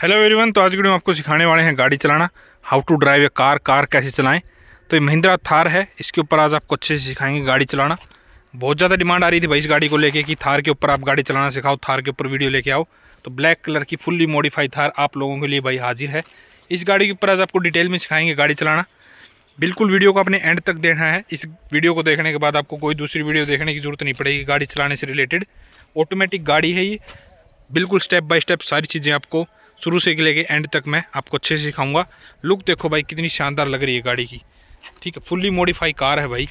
Hello everyone. तो आज की वीडियो में आपको सिखाने वाले हैं गाड़ी चलाना, how to drive a car कैसे चलाएं। तो ये महिंद्रा थार है, इसके ऊपर आज आपको अच्छे से सिखाएंगे गाड़ी चलाना। बहुत ज़्यादा डिमांड आ रही थी भाई इस गाड़ी को लेके कि थार के ऊपर आप गाड़ी चलाना सिखाओ, थार के ऊपर वीडियो लेके आओ। तो ब्लैक कलर की फुल्ली मॉडिफाइड थार आप लोगों के लिए भाई हाजिर है। इस गाड़ी के ऊपर आज आपको डिटेल में सिखाएंगे गाड़ी चलाना। बिल्कुल वीडियो को अपने एंड तक देखना है। इस वीडियो को देखने के बाद आपको कोई दूसरी वीडियो देखने की जरूरत नहीं पड़ेगी गाड़ी चलाने से रिलेटेड। ऑटोमेटिक गाड़ी है ये, बिल्कुल स्टेप बाय स्टेप सारी चीज़ें आपको शुरू से लेके एंड तक मैं आपको अच्छे से सिखाऊंगा। लुक देखो भाई कितनी शानदार लग रही है गाड़ी की, ठीक है। फुल्ली मॉडिफाई कार है भाई।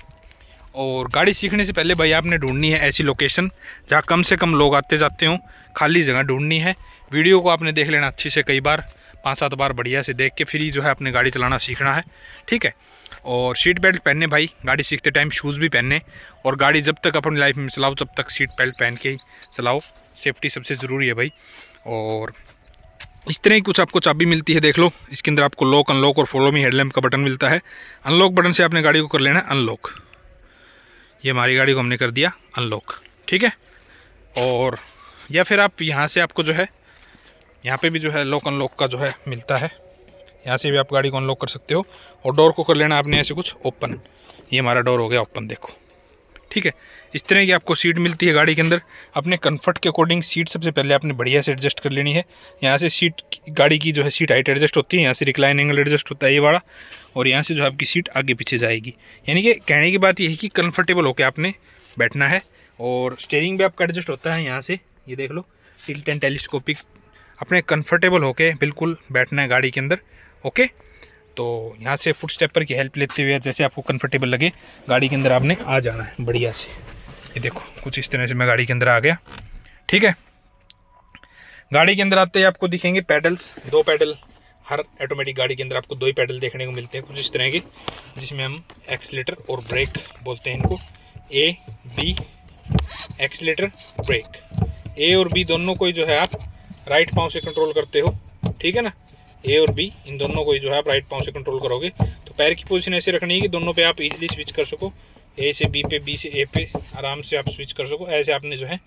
और गाड़ी सीखने से पहले भाई आपने ढूंढनी है ऐसी लोकेशन जहाँ कम से कम लोग आते जाते हों, खाली जगह ढूंढनी है। वीडियो को आपने देख लेना अच्छे से, कई बार 5-7 बार बढ़िया से देख के फिर ही जो है अपने गाड़ी चलाना सीखना है, ठीक है। और सीट बेल्ट पहनने भाई, गाड़ी सीखते टाइम शूज़ भी पहनने। और गाड़ी जब तक अपनी लाइफ में चलाओ तब तक सीट बेल्ट पहन के ही चलाओ, सेफ्टी सबसे ज़रूरी है भाई। और इस तरह की कुछ आपको चाबी मिलती है, देख लो। इसके अंदर आपको लॉक, अनलॉक और फॉलो मी हेडलैम्प का बटन मिलता है। अनलॉक बटन से आपने गाड़ी को कर लेना है अनलॉक। ये हमारी गाड़ी को हमने कर दिया अनलॉक, ठीक है। और या फिर आप यहाँ से आपको जो है, यहाँ पे भी जो है लॉक अनलॉक का जो है मिलता है, यहाँ से भी आप गाड़ी को अनलॉक कर सकते हो। और डोर को कर लेना आपने ऐसे कुछ ओपन। ये हमारा डोर हो गया ओपन, देखो, ठीक है। इस तरह की आपको सीट मिलती है गाड़ी के अंदर। अपने कंफर्ट के अकॉर्डिंग सीट सबसे पहले आपने बढ़िया से एडजस्ट कर लेनी है। यहाँ से सीट, गाड़ी की जो है सीट हाइट एडजस्ट होती है, यहाँ से रिक्लाइन एंगल एडजस्ट होता है ये वाला। और यहाँ से जो है आपकी सीट आगे पीछे जाएगी। यानी कि कहने की बात यह है कि कंफर्टेबल होकर आपने बैठना है। और स्टीयरिंग भी आपका एडजस्ट होता है यहाँ से, ये देख लो, टिल्ट एंड टेलीस्कोपिक। अपने कंफर्टेबल होकर बिल्कुल बैठना है गाड़ी के अंदर, ओके। तो यहाँ से फुट स्टेपर की हेल्प लेते हुए जैसे आपको कंफर्टेबल लगे गाड़ी के अंदर आपने आ जाना है बढ़िया से। ये देखो कुछ इस तरह से मैं गाड़ी के अंदर आ गया, ठीक है। गाड़ी के अंदर आते ही आपको दिखेंगे पैडल्स, 2 पैडल। हर ऑटोमेटिक गाड़ी के अंदर आपको 2 ही पैडल देखने को मिलते हैं कुछ इस तरह के, जिसमें हम एक्सीलेटर और ब्रेक बोलते हैं इनको। A B, accelerator brake. A और बी दोनों को ही जो है आप राइट पाँव से कंट्रोल करते हो, ठीक है ना। ए और बी इन दोनों को ही जो है आप राइट पाँव से कंट्रोल करोगे। तो पैर की पोजीशन ऐसे रखनी है कि दोनों पे आप इजीली स्विच कर सको। ए से बी पे, बी से ए पे आराम से आप स्विच कर सको। ऐसे आपने जो है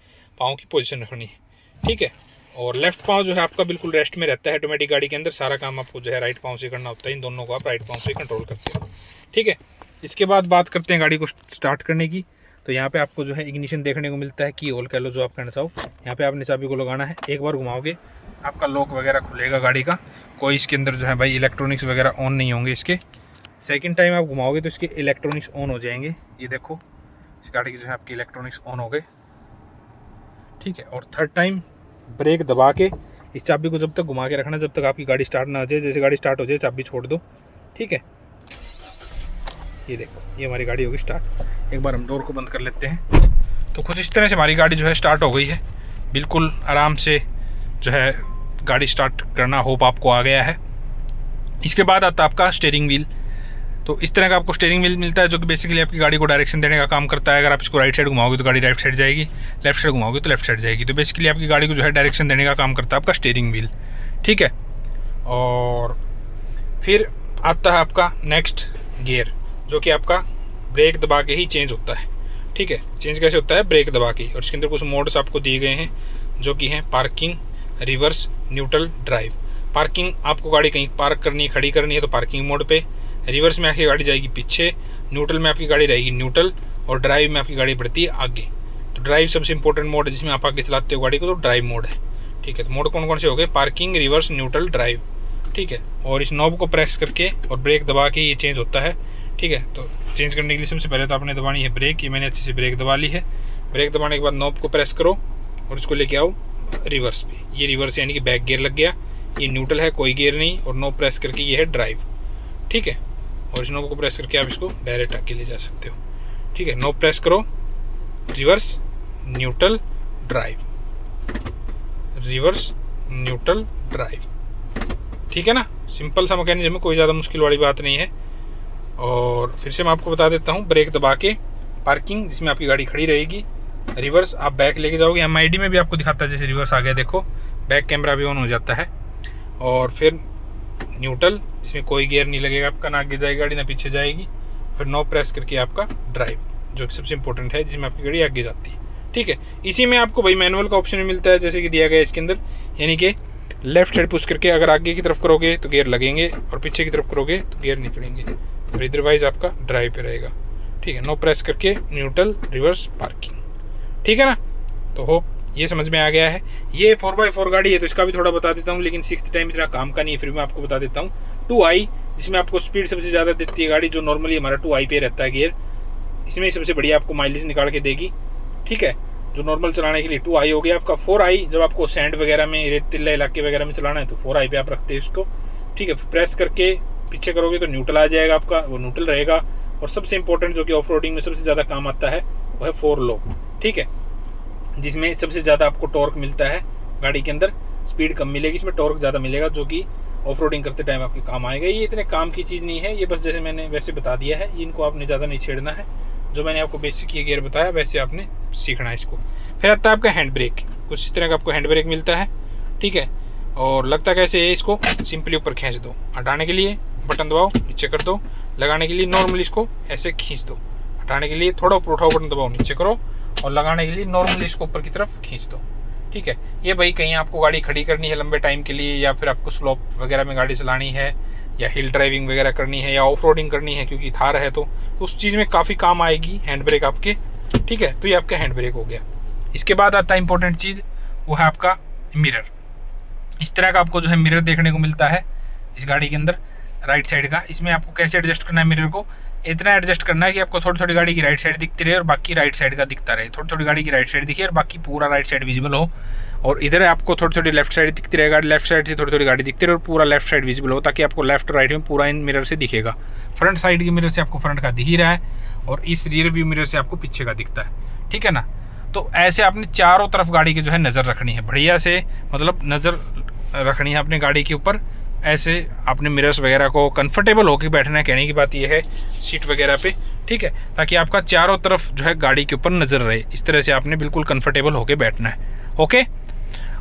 पाँव की पोजीशन रखनी है, ठीक है। और लेफ्ट पाँव जो है आपका बिल्कुल रेस्ट में रहता है ऑटोमेटिक गाड़ी के अंदर। सारा काम आपको जो है राइट पाँव से करना होता है। इन दोनों को आप राइट पाँव से कंट्रोल करते हो, ठीक है। इसके बाद बात करते हैं गाड़ी को स्टार्ट करने की। तो यहाँ पे आपको जो है इग्निशन देखने को मिलता है, की होल कह लो जो आप कहना चाहो। यहाँ पे आपने चाबी को लगाना है, एक बार घुमाओगे आपका लॉक वगैरह खुलेगा गाड़ी का। कोई इसके अंदर जो है भाई इलेक्ट्रॉनिक्स वगैरह ऑन नहीं होंगे इसके। सेकंड टाइम आप घुमाओगे तो इसके इलेक्ट्रॉनिक्स ऑन हो जाएंगे, ये देखो इस गाड़ी की जो है आपकी इलेक्ट्रॉनिक्स ऑन हो गए, ठीक है। और थर्ड टाइम ब्रेक दबा के इस चाबी को जब तक घुमा के रखना जब तक आपकी गाड़ी स्टार्ट ना हो जाए। जैसे गाड़ी स्टार्ट हो जाए चाबी छोड़ दो, ठीक है। ये देखो ये हमारी गाड़ी होगी स्टार्ट। एक बार हम डोर को बंद कर लेते हैं। तो कुछ इस तरह से हमारी गाड़ी जो है स्टार्ट हो गई है। बिल्कुल आराम से जो है गाड़ी स्टार्ट करना होप आपको आ गया है। इसके बाद आता है आपका स्टीयरिंग व्हील। तो इस तरह का आपको स्टीयरिंग व्हील मिलता है जो कि बेसिकली आपकी गाड़ी को डायरेक्शन देने का काम करता है। अगर आप इसको राइट साइड घुमाओगे तो गाड़ी राइट साइड जाएगी, लेफ्ट साइड घुमाओगे तो लेफ्ट साइड जाएगी। तो बेसिकली आपकी गाड़ी को जो है डायरेक्शन देने का काम करता है आपका स्टीयरिंग व्हील, ठीक है। और फिर आता है आपका नेक्स्ट गियर, जो कि आपका ब्रेक दबा के ही चेंज होता है, ठीक है। चेंज कैसे होता है? ब्रेक दबा के। और इसके अंदर कुछ मोड्स आपको दिए गए हैं जो कि हैं parking, reverse, neutral, drive. Parking, आपको गाड़ी कहीं पार्क करनी है, खड़ी करनी है तो पार्किंग मोड पे। रिवर्स में आपकी गाड़ी जाएगी पीछे, न्यूट्रल में आपकी गाड़ी रहेगी न्यूट्रल, और ड्राइव में आपकी गाड़ी बढ़ती है आगे। तो ड्राइव सबसे इंपॉर्टेंट मोड है जिसमें आप आगे चलाते हो गाड़ी को, तो ड्राइव मोड है, ठीक है। तो मोड कौन कौन से हो गए? पार्किंग, रिवर्स, न्यूट्रल, ड्राइव, ठीक है। और इस नॉब को प्रेस करके और ब्रेक दबा के ये चेंज होता है, ठीक है। तो चेंज करने के लिए सबसे पहले तो आपने दबानी है ब्रेक। ये मैंने अच्छे से ब्रेक दबा ली है। ब्रेक दबाने के बाद नॉब को प्रेस करो और इसको लेके आओ रिवर्स पे। ये रिवर्स यानी कि बैक गियर लग गया। ये न्यूट्रल है, कोई गियर नहीं। और नॉब प्रेस करके ये है ड्राइव, ठीक है। और इस नॉब को प्रेस करके आप इसको डायरेक्ट आगे ले जा सकते हो, ठीक है। नॉब प्रेस करो, reverse, neutral, drive, reverse, neutral, drive, ठीक है ना। सिंपल सा मैकेनिज्म है, कोई ज़्यादा मुश्किल वाली बात नहीं है। और फिर से मैं आपको बता देता हूँ, ब्रेक दबा के पार्किंग जिसमें आपकी गाड़ी खड़ी रहेगी, रिवर्स आप बैक लेके जाओगे। MID में भी आपको दिखाता है जैसे रिवर्स आ गया, देखो बैक कैमरा भी ऑन हो जाता है। और फिर न्यूट्रल जिसमें कोई गियर नहीं लगेगा आपका, ना आगे जाएगी गाड़ी ना पीछे जाएगी। फिर नॉब प्रेस करके आपका ड्राइव, जो कि सबसे इंपॉर्टेंट है जिसमें आपकी गाड़ी आगे जाती है, ठीक है। इसी में आपको भाई मैनुअल का ऑप्शन भी मिलता है जैसे कि दिया गया है इसके अंदर, यानी कि लेफ्ट साइड पुश करके अगर आगे की तरफ करोगे तो गियर लगेंगे और पीछे की तरफ करोगे तो गियर निकलेंगे और इधरवाइज आपका ड्राइव पे रहेगा। ठीक है, नो प्रेस करके न्यूट्रल, रिवर्स, पार्किंग। ठीक है ना। तो होप ये समझ में आ गया है। ये 4x4 गाड़ी है तो इसका भी थोड़ा बता देता हूँ, लेकिन 6th टाइम इतना काम का नहीं है, फिर मैं आपको बता देता हूँ। 2i जिसमें आपको स्पीड सबसे ज़्यादा देती है गाड़ी, जो नॉर्मली हमारा 2i पे रहता है गियर, इसमें सबसे बढ़िया आपको माइलेज निकाल के देगी। ठीक है, जो नॉर्मल चलाने के लिए 2i हो गया आपका। 4i जब आपको सैंड वगैरह में, रेतीले इलाके वगैरह में चलाना है तो 4i पे आप रखते हैं इसको। ठीक है, प्रेस करके पीछे करोगे तो न्यूट्रल आ जाएगा आपका, वो न्यूट्रल रहेगा। और सबसे इंपॉर्टेंट जो कि ऑफ रोडिंग में सबसे ज़्यादा काम आता है वो है 4 लो। ठीक है, जिसमें सबसे ज़्यादा आपको टॉर्क मिलता है गाड़ी के अंदर, स्पीड कम मिलेगी, इसमें टॉर्क ज़्यादा मिलेगा, जो कि ऑफ रोडिंग करते टाइम आपके काम आएगा। ये इतने काम की चीज़ नहीं है, ये बस जैसे मैंने वैसे बता दिया है, इनको आपने ज़्यादा नहीं छेड़ना है। जो मैंने आपको बेसिक ये गियर बताया वैसे आपने सीखना है इसको। फिर आता है आपका हैंड ब्रेक, कुछ इस तरह का आपको हैंड ब्रेक मिलता है। ठीक है, और लगता कैसे है, इसको सिंपली ऊपर खींच दो, हटाने के लिए बटन दबाओ, नीचे कर दो, लगाने के लिए नॉर्मली इसको ऐसे खींच दो, हटाने के लिए थोड़ा ऊपर उठाओ, बटन दबाओ, नीचे करो, और लगाने के लिए नॉर्मली इसको ऊपर की तरफ खींच दो। ठीक है, ये भाई कहीं आपको गाड़ी खड़ी करनी है लंबे टाइम के लिए, या फिर आपको स्लोप वगैरह में गाड़ी चलानी है, या हिल ड्राइविंग वगैरह करनी है, या ऑफ रोडिंग करनी है, क्योंकि थार है तो उस चीज़ में काफ़ी काम आएगी हैंड ब्रेक आपके। ठीक है, तो ये आपका हैंड ब्रेक हो गया। इसके बाद आता है इंपॉर्टेंट चीज़, वो है आपका मिरर। इस तरह का आपको जो है मिरर देखने को मिलता है इस गाड़ी के अंदर, राइट साइड का। इसमें आपको कैसे एडजस्ट करना है मिरर को, इतना एडजस्ट करना है कि आपको थोड़ी थोड़ी गाड़ी की राइट साइड दिखती रहे और बाकी राइट साइड का दिखता रहे। थोड़ी थोड़ी गाड़ी की राइट साइड दिखे और बाकी पूरा राइट साइड विजिबल हो, और इधर आपको थोड़ी थोड़ी लेफ्ट साइड दिखती रहे, गाड़ी लेफ्ट साइड से थोड़ी थोड़ी गाड़ी दिखती रहे और पूरा लेफ्ट साइड विजिबल हो, ताकि आपको लेफ्ट राइट में पूरा इन मिरर से दिखेगा। फ्रंट साइड के मिरर से आपको फ्रंट का दिख ही रहा है, और इस रियर व्यू मिरर से आपको पीछे का दिखता है। ठीक है ना। तो ऐसे आपने चारों तरफ गाड़ी की जो है नज़र रखनी है बढ़िया से, मतलब नज़र रखनी है अपनी गाड़ी के ऊपर। ऐसे आपने मिरर्स वगैरह को कंफर्टेबल होकर बैठना है, कहने की बात यह है, सीट वगैरह पे। ठीक है, ताकि आपका चारों तरफ जो है गाड़ी के ऊपर नज़र रहे, इस तरह से आपने बिल्कुल कंफर्टेबल होकर बैठना है। ओके,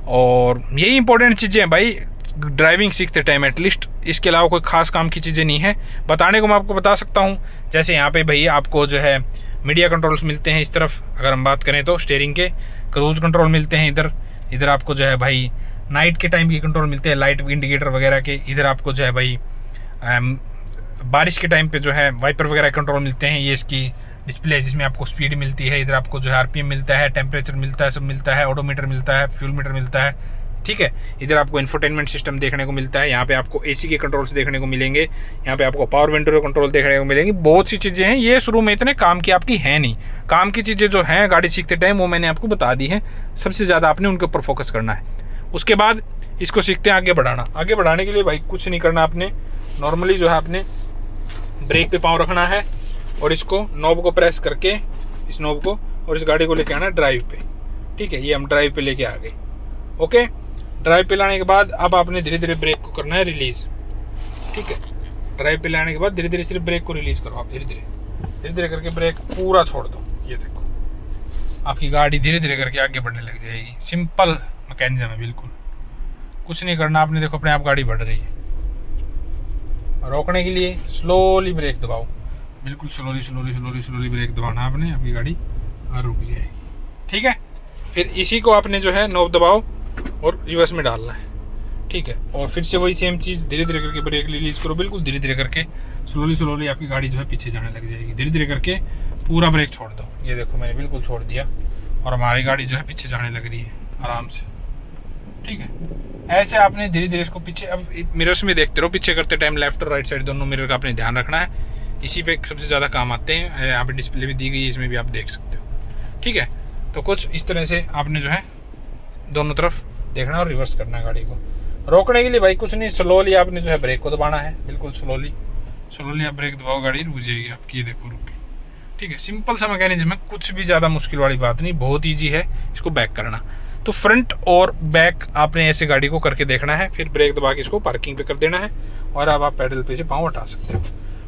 और यही इंपॉर्टेंट चीज़ें हैं भाई ड्राइविंग सीखते टाइम एटलीस्ट। इसके अलावा कोई खास काम की चीज़ें नहीं है, बताने को मैं आपको बता सकता हूँ। जैसे यहाँ पे भाई आपको जो है मीडिया कंट्रोल्स मिलते हैं इस तरफ, अगर हम बात करें तो स्टीयरिंग के क्रूज कंट्रोल मिलते हैं इधर। इधर आपको जो है भाई नाइट के टाइम की कंट्रोल मिलते हैं, लाइट इंडिकेटर वगैरह के। इधर आपको जो है भाई बारिश के टाइम पे जो है वाइपर वगैरह कंट्रोल मिलते हैं। ये इसकी डिस्प्ले है जिसमें आपको स्पीड मिलती है। इधर आपको जो है आरपीएम मिलता है, टेम्परेचर मिलता है, सब मिलता है, ऑडोमीटर मिलता है, फ्यूल मीटर मिलता है। ठीक है, इधर आपको इंफोटेनमेंट सिस्टम देखने को मिलता है। यहाँ पे आपको एसी के कंट्रोल्स देखने को मिलेंगे, यहाँ पे आपको पावर विंडो कंट्रोल देखने को मिलेंगे। बहुत सी चीज़ें हैं, ये शुरू में इतने काम की आपकी है नहीं। काम की चीज़ें जो हैं गाड़ी सीखते टाइम वो मैंने आपको बता दी हैं, सबसे ज़्यादा आपने उनके ऊपर फोकस करना है। उसके बाद इसको सीखते हैं आगे बढ़ाना। आगे बढ़ाने के लिए भाई कुछ नहीं करना, आपने नॉर्मली जो है आपने ब्रेक पे पाँव रखना है और इसको नॉब को प्रेस करके, इस नॉब को, और इस गाड़ी को लेके आना है ड्राइव पे। ठीक है, ये हम ड्राइव पे लेके आ गए। ओके, ड्राइव पे लाने के बाद अब आपने धीरे धीरे ब्रेक को करना है रिलीज। ठीक है, ड्राइव पे लाने के बाद धीरे धीरे सिर्फ ब्रेक को रिलीज करो आप, धीरे धीरे करके ब्रेक पूरा छोड़ दो। ये देखो आपकी गाड़ी धीरे धीरे करके आगे बढ़ने लग जाएगी। सिंपल मैकेनिज्म है, बिल्कुल कुछ नहीं करना आपने। देखो अपने आप गाड़ी बढ़ रही है। रोकने के लिए स्लोली ब्रेक दबाओ, बिल्कुल slowly slowly slowly slowly brake दबाना आपने, आपकी गाड़ी रुक जाएगी। ठीक है, फिर इसी को आपने जो है नॉब दबाओ और रिवर्स में डालना है। ठीक है, और फिर से वही सेम चीज़, धीरे धीरे करके ब्रेक रिलीज करो, बिल्कुल धीरे धीरे करके स्लोली स्लोली आपकी गाड़ी जो है पीछे जाने लग जाएगी। धीरे धीरे करके पूरा ब्रेक छोड़ दो। ये देखो मैंने बिल्कुल छोड़ दिया और हमारी गाड़ी जो है पीछे जाने लग रही है आराम से। ठीक है, ऐसे आपने धीरे धीरे इसको पीछे, अब मिरर्स में देखते रहो पीछे करते टाइम, लेफ्ट और राइट साइड दोनों मिरर का आपने ध्यान रखना है। इसी पे सबसे ज़्यादा काम आते हैं। यहाँ पे डिस्प्ले भी दी गई है, इसमें भी आप देख सकते हो। ठीक है, तो कुछ इस तरह से आपने जो है दोनों तरफ देखना और रिवर्स करना है गाड़ी को। रोकने के लिए भाई कुछ नहीं, स्लोली आपने जो है ब्रेक को दबाना है, बिल्कुल स्लोली स्लोली आप ब्रेक दबाओ, गाड़ी रुक जाएगी आपकी। ये देखो रुक गई। ठीक है, सिंपल सा मैकेनिज्म है, कुछ भी ज़्यादा मुश्किल वाली बात नहीं, बहुत ईजी है इसको बैक करना। तो फ्रंट और बैक आपने ऐसे गाड़ी को करके देखना है, फिर ब्रेक दबा के इसको पार्किंग पे कर देना है और अब आप पैडल पे से पाँव हटा सकते हो।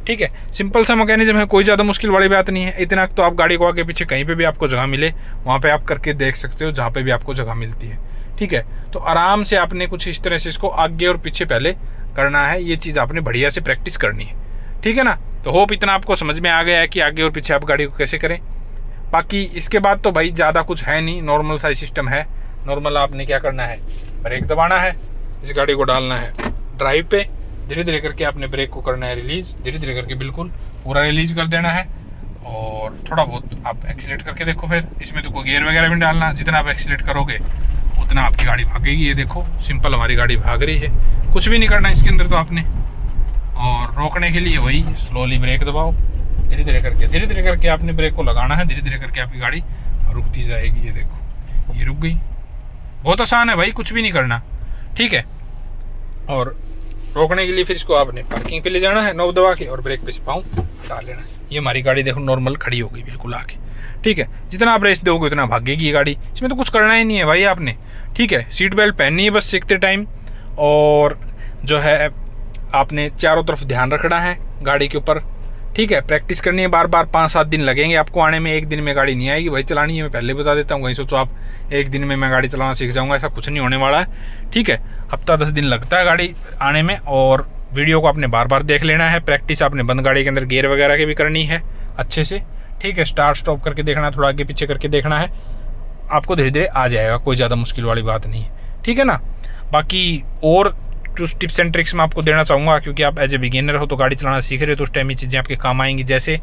ठीक है, सिंपल सा मैकेनिज्म है, कोई ज़्यादा मुश्किल वाली बात नहीं है। इतना तो आप गाड़ी को आगे पीछे कहीं पे भी आपको जगह मिले वहाँ पे आप करके देख सकते हो, जहाँ पे भी आपको जगह मिलती है। ठीक है, तो आराम से आपने कुछ इस तरह से इसको आगे और पीछे पहले करना है। ये चीज़ आपने बढ़िया से प्रैक्टिस करनी है। ठीक है ना। तो होप इतना आपको समझ में आ गया है कि आगे और पीछे आप गाड़ी को कैसे करें। बाकी इसके बाद तो भाई ज़्यादा कुछ है नहीं, नॉर्मल सा सिस्टम है। नॉर्मल आपने क्या करना है, ब्रेक दबाना है, इस गाड़ी को डालना है ड्राइव पे, धीरे धीरे करके आपने ब्रेक को करना है रिलीज़, धीरे धीरे करके बिल्कुल पूरा रिलीज़ कर देना है। और थोड़ा बहुत आप एक्सीलेट करके देखो, फिर इसमें तो कोई गियर वगैरह भी डालना, जितना आप एक्सीलेट करोगे उतना आपकी गाड़ी भागेगी। ये देखो सिंपल हमारी गाड़ी भाग रही है, कुछ भी नहीं करना इसके अंदर तो आपने। और रोकने के लिए वही स्लोली ब्रेक दबाओ, धीरे धीरे करके आपने ब्रेक को लगाना है, धीरे धीरे करके आपकी गाड़ी रुकती जाएगी। ये देखो ये रुक गई, बहुत आसान है भाई, कुछ भी नहीं करना, ठीक है। और रोकने के लिए फिर इसको आपने पार्किंग पे ले जाना है, नोब दबा के, और ब्रेक पे से पाँव डाल लेना है। ये हमारी गाड़ी देखो नॉर्मल खड़ी हो गई बिल्कुल आके, ठीक है। जितना आप रेस दोगे उतना भागेगी ये गाड़ी, इसमें तो कुछ करना ही नहीं है भाई आपने, ठीक है। सीट बेल्ट पहननी है बस सीखते टाइम, और जो है आपने चारों तरफ ध्यान रखना है गाड़ी के ऊपर, ठीक है। प्रैक्टिस करनी है बार बार, 5-7 दिन लगेंगे आपको आने में, एक दिन में गाड़ी नहीं आएगी भाई चलानी है, मैं पहले बता देता हूँ। वहीं सोचो आप एक दिन में मैं गाड़ी चलाना सीख जाऊँगा, ऐसा कुछ नहीं होने वाला है, ठीक है। हफ्ता 10 दिन लगता है गाड़ी आने में, और वीडियो को आपने बार बार देख लेना है। प्रैक्टिस आपने बंद गाड़ी के अंदर गियर वगैरह की भी करनी है अच्छे से, ठीक है। स्टार्ट स्टॉप करके देखना, थोड़ा आगे पीछे करके देखना है, आपको धीरे धीरे आ जाएगा, कोई ज़्यादा मुश्किल वाली बात नहीं है, ठीक है ना। बाकी और कुछ टिप्स एंड ट्रिक्स मैं आपको देना चाहूँगा, क्योंकि आप एज ए बिगिनर हो तो गाड़ी चलाना सीख रहे हो, तो उस टाइम ये चीज़ें आपके काम आएंगी। जैसे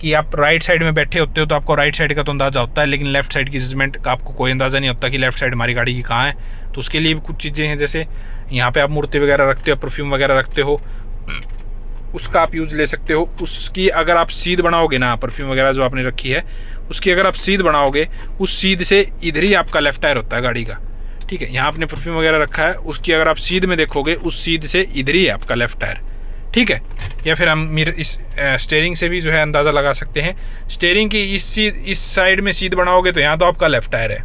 कि आप राइट साइड में बैठे होते हो तो आपको राइट साइड का तो अंदाज़ा होता है, लेकिन लेफ्ट साइड की जजमेंट का आपको कोई अंदाज़ा नहीं होता कि लेफ्ट साइड हमारी गाड़ी की कहाँ है। तो उसके लिए भी कुछ चीज़ें हैं, जैसे यहाँ पे आप मूर्ति वगैरह रखते हो, परफ्यूम वगैरह रखते हो, उसका आप यूज़ ले सकते हो। उसकी अगर आप सीध बनाओगे ना, परफ्यूम वगैरह जो आपने रखी है उसकी अगर आप सीध बनाओगे, उस सीध से इधर ही आपका लेफ्ट टायर होता है गाड़ी का, ठीक है। यहाँ आपने परफ्यूम वगैरह रखा है, उसकी अगर आप सीध में देखोगे उस सीध से इधर ही है आपका लेफ्ट टायर, ठीक है। या फिर हम इस स्टीयरिंग से भी जो है अंदाज़ा लगा सकते हैं। स्टीयरिंग की इस साइड में सीध बनाओगे तो यहाँ तो आपका लेफ्ट टायर है,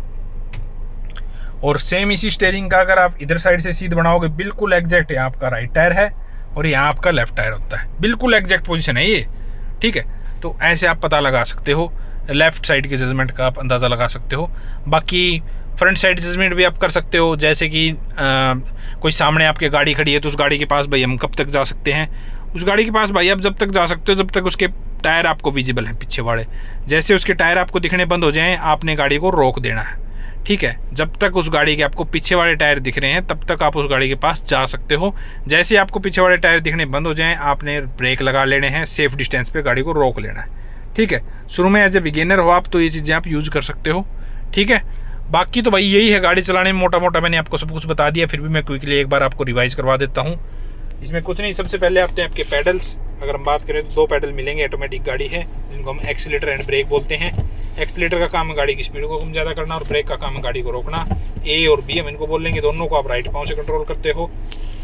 और सेम इसी स्टीयरिंग का अगर आप इधर साइड से सीध बनाओगे बिल्कुल एग्जैक्ट यहाँ आपका राइट टायर है, और यहाँ आपका लेफ्ट टायर होता है, बिल्कुल एग्जैक्ट पोजीशन है ये, ठीक है। तो ऐसे आप पता लगा सकते हो, लेफ्ट साइड की जजमेंट का आप अंदाज़ा लगा सकते हो। बाकी फ्रंट साइड जजमेंट भी आप कर सकते हो, जैसे कि कोई सामने आपके गाड़ी खड़ी है तो उस गाड़ी के पास भाई हम कब तक जा सकते हैं, उस गाड़ी के पास भाई आप जब तक जा सकते हो जब तक उसके टायर आपको विजिबल हैं पीछे वाले। जैसे उसके टायर आपको दिखने बंद हो जाएं आपने गाड़ी को रोक देना है, ठीक है। जब तक उस गाड़ी के आपको पीछे वाले टायर दिख रहे हैं तब तक आप उस गाड़ी के पास जा सकते हो। जैसे आपको पीछे वाले टायर दिखने बंद हो जाएं आपने ब्रेक लगा लेने हैं, सेफ डिस्टेंस पे गाड़ी को रोक लेना है, ठीक है। शुरू में एज ए बिगिनर हो आप तो ये चीज़ें आप यूज़ कर सकते हो, ठीक है। बाकी तो भाई यही है गाड़ी चलाने में मोटा मोटा, मैंने आपको सब कुछ बता दिया, फिर भी मैं क्विकली एक बार आपको रिवाइज करवा देता हूँ। इसमें कुछ नहीं, सबसे पहले आते हैं आपके पैडल्स। अगर हम बात करें तो 2 पैडल मिलेंगे, ऑटोमेटिक गाड़ी है जिनको हम एक्सीलेटर एंड ब्रेक बोलते हैं। एक्सीलेटर का काम है गाड़ी की स्पीड को कम ज़्यादा करना, और ब्रेक का काम है गाड़ी को रोकना। ए और बी हम इनको बोल लेंगे, दोनों को आप राइट पाँव से कंट्रोल करते हो।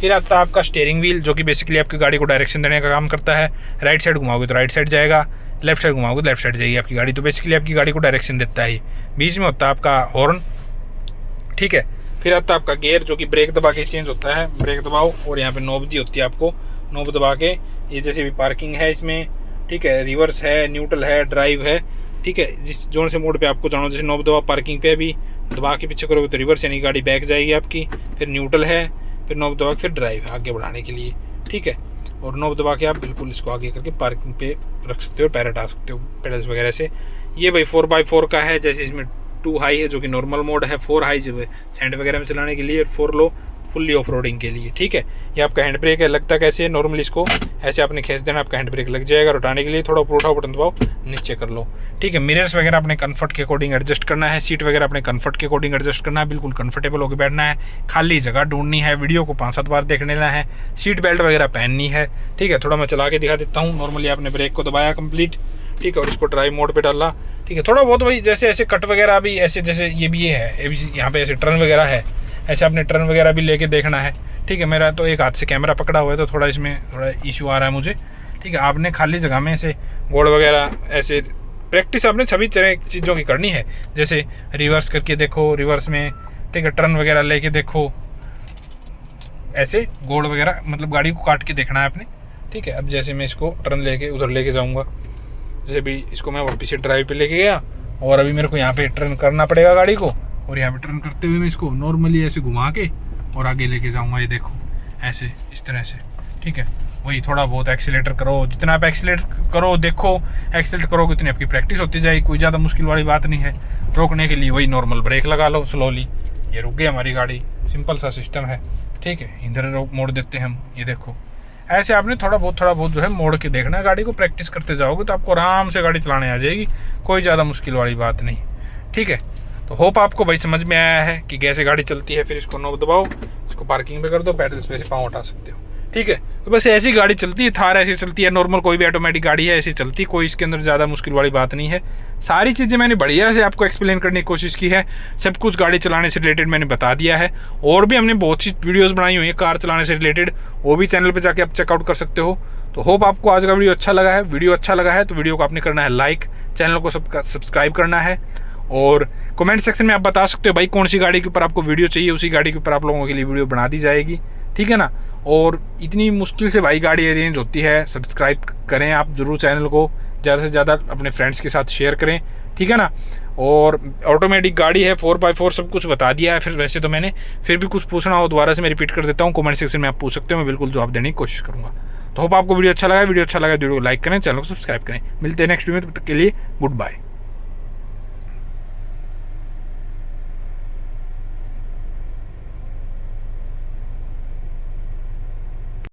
फिर आता है आपका स्टीयरिंग व्हील, जो कि बेसिकली आपकी गाड़ी को डायरेक्शन देने का काम करता है। राइट साइड घुमाओगे तो राइट साइड जाएगा, लेफ्ट साइड घुमाओगे तो लेफ्ट साइड जाएगी आपकी गाड़ी, तो बेसिकली आपकी गाड़ी को डायरेक्शन देता है। बीच में होता है आपका हॉर्न, ठीक है। फिर आता है आपका गियर, जो कि ब्रेक दबा के चेंज होता है, ब्रेक दबाओ और यहाँ पे नोब दी होती है, आपको नोब दबा के ये जैसे भी पार्किंग है इसमें, ठीक है, रिवर्स है, न्यूट्रल है, ड्राइव है, ठीक है। जिस जोन से मोड पे आपको जाना, जैसे नोब दबा पार्किंग पे अभी दबा के पीछे करोगे तो रिवर्स यानी गाड़ी बैक जाएगी आपकी, फिर न्यूट्रल है, फिर नोब दबा के फिर ड्राइव है आगे बढ़ाने के लिए, ठीक है। और नोब दबा के आप बिल्कुल इसको आगे करके पार्किंग पे रख सकते हो, पैर हटा सकते हो पेडल्स वगैरह से। ये भाई 4x4 का है, जैसे इसमें 2 हाई है जो कि नॉर्मल मोड है, 4 हाई जो है सैंड वगैरह में चलाने के लिए, और 4 लो फुल्ली ऑफ रोडिंग के लिए, ठीक है। ये आपका हैंड ब्रेक है, लगता कैसे है, नॉर्मली इसको ऐसे आपने खींच देना, आपका हैंड ब्रेक लग जाएगा। उठाने के लिए थोड़ा ऊपर उठाओ, बटन दबाओ, नीचे कर लो, ठीक है। मिरर्स वगैरह अपने कंफर्ट के अकॉर्डिंग एडजस्ट करना है, सीट वगैरह अपने कंफर्ट के अकॉर्डिंग एडजस्ट करना है, बिल्कुल कंफर्टेबल होकर बैठना है, खाली जगह ढूंढनी है, वीडियो को 5-7 बार देख लेना है, सीट बेल्ट वगैरह पहननी है, ठीक है। थोड़ा मैं चला के दिखा देता हूँ। नॉर्मली आपने ब्रेक को दबाया कंप्लीट, ठीक है, और इसको ड्राइव मोड पे डाला, ठीक है। थोड़ा बहुत भाई जैसे ऐसे कट वगैरह भी ऐसे, जैसे ये भी है यहाँ पे ऐसे टर्न वगैरह है, ऐसे आपने टर्न वगैरह भी लेके देखना है, ठीक है। मेरा तो एक हाथ से कैमरा पकड़ा हुआ है तो थोड़ा इसमें थोड़ा इशू आ रहा है मुझे, ठीक है। आपने खाली जगह में ऐसे गोड़ वगैरह ऐसे प्रैक्टिस आपने सभी तरह चीज़ों की करनी है, जैसे रिवर्स करके देखो, रिवर्स में, ठीक है, टर्न वगैरह लेके देखो, ऐसे गोड़ वगैरह मतलब गाड़ी को काट के देखना है आपने, ठीक है। अब जैसे मैं इसको टर्न लेके उधर लेके जाऊँगा, जैसे भी इसको मैं वापस से ड्राइव पे लेके गया, और अभी मेरे को यहाँ पे टर्न करना पड़ेगा गाड़ी को, और यहाँ पे टर्न करते हुए मैं इसको नॉर्मली ऐसे घुमा के और आगे लेके जाऊँगा, ये देखो ऐसे इस तरह से, ठीक है। वही थोड़ा बहुत एक्सीलेटर करो, जितना आप एक्सीलेट करो, देखो एक्सीलेट करोगे उतनी आपकी प्रैक्टिस होती जाएगी, कोई ज़्यादा मुश्किल वाली बात नहीं है। रोकने के लिए वही नॉर्मल ब्रेक लगा लो स्लोली, ये रुक गई हमारी गाड़ी, सिंपल सा सिस्टम है, ठीक है। इधर मोड़ देते हैं हम, ये देखो। ऐसे आपने थोड़ा बहुत जो है मोड़ के देखना है गाड़ी को। प्रैक्टिस करते जाओगे तो आपको आराम से गाड़ी चलाने आ जाएगी, कोई ज़्यादा मुश्किल वाली बात नहीं, ठीक है। तो होप आपको भाई समझ में आया है कि कैसे गाड़ी चलती है। फिर इसको नोब दबाओ, इसको पार्किंग पे कर दो, पैडल्स पे से पाँव उठा सकते हो, ठीक है। तो बस ऐसी गाड़ी चलती है, थार ऐसी चलती है, नॉर्मल कोई भी ऑटोमेटिक गाड़ी है ऐसी चलती, कोई इसके अंदर ज़्यादा मुश्किल वाली बात नहीं है। सारी चीज़ें मैंने बढ़िया से आपको एक्सप्लेन करने की कोशिश की है, सब कुछ गाड़ी चलाने से रिलेटेड मैंने बता दिया है। और भी हमने बहुत सी वीडियोज़ बनाई हुई है कार चलाने से रिलेटेड, वो भी चैनल पर जाके आप चेकआउट कर सकते हो। तो होप आपको आज का वीडियो अच्छा लगा है। वीडियो अच्छा लगा है तो वीडियो को आपने करना है लाइक, चैनल को सब्सक्राइब करना है, और कमेंट सेक्शन में आप बता सकते हो भाई कौन सी गाड़ी के ऊपर आपको वीडियो चाहिए, उसी गाड़ी के ऊपर आप लोगों के लिए वीडियो बना दी जाएगी, ठीक है ना। और इतनी मुश्किल से भाई गाड़ी अरेंज होती है, सब्सक्राइब करें आप ज़रूर चैनल को, ज़्यादा से ज़्यादा अपने फ्रेंड्स के साथ शेयर करें, ठीक है ना। और ऑटोमेटिक गाड़ी है, 4x4 सब कुछ बता दिया है। फिर वैसे तो मैंने फिर भी कुछ पूछना हो दोबारा से मैं रिपीट कर देता हूँ, कमेंट सेक्शन में आप पूछ सकते हो, मैं बिल्कुल जवाब देने की कोशिश करूँगा। तो होप आपको वीडियो अच्छा लगा तो वीडियो को लाइक करें, चैनल को सब्सक्राइब करें। मिलते हैं नेक्स्ट वीडियो में, तब तक के लिए गुड बाय।